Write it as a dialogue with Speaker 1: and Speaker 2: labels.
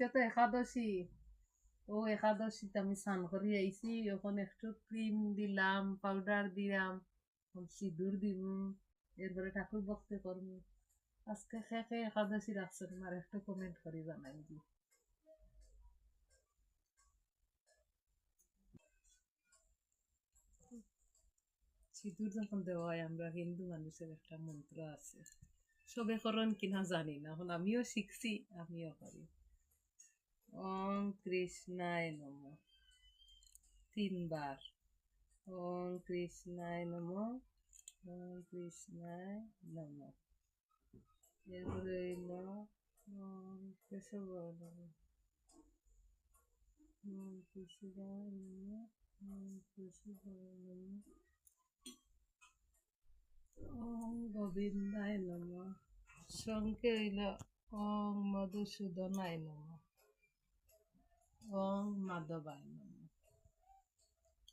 Speaker 1: আজকে তো একাদশী। ও একাদশীতে আমি স্নান করে আইছি, এখন একটু ক্রিম দিলাম, পাউডার দিলাম, এখন সিঁদুর দিম, এরপরে ঠাকুর ভক্তি করম। আজকে খেয়ে একাদশী রাখছেন, আর একটু কমেন্ট করে জানাই দি। সিঁদুর যখন দেওয়া হয়, আমরা হিন্দু মানুষের একটা মন্ত্র আছে, সবে করেন কিনা জানি না, এখন আমিও শিখছি, আমিও করি। ওম কৃষ্ণায় নমঃ, তিনবার। ওম কৃষ্ণায় নমঃ, ওম কৃষ্ণায় নমঃ। এরপরে হইল ওম কেশবায় নমঃ, ওম কেশবায় নমঃ, ওম কেশবায় নমঃ, ওম গোবিন্দায় নমঃ। শঙ্কে হইল ওম মধুসূদনায় নমঃ, ওম মাধবায় নমঃ।